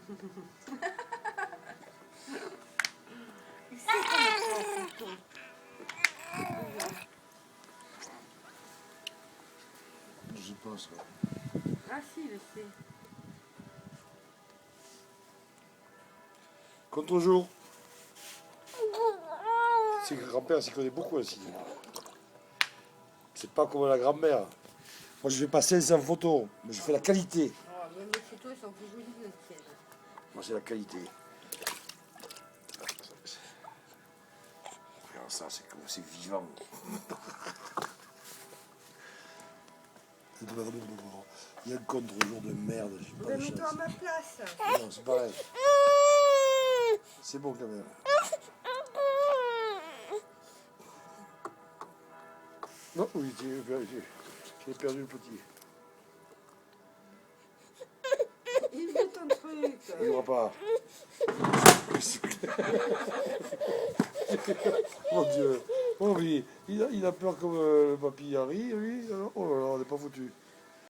Il sait qu'on est pas en photo. Je sais pas ça. Ah si, il le sait. Contre-jour. C'est que grand-père s'y connaît beaucoup aussi. C'est pas comme la grand-mère. Moi je fais pas 500 photos, mais je fais la qualité. Oh, même les photos, elles sont plus jolies que les tiennes. Moi c'est la qualité. Regarde ça, c'est comme c'est vivant. Il y a un contre-jour de merde. J'ai pas de Mets-toi à chance. ma place. Non, c'est pareil. C'est bon quand même. Non, oui, j'ai perdu le petit. Il veut ton truc. Il n'y aura pas. Mon Dieu. Oh oui, il a peur comme le papy Harry, lui. Oh là là, on n'est pas foutu.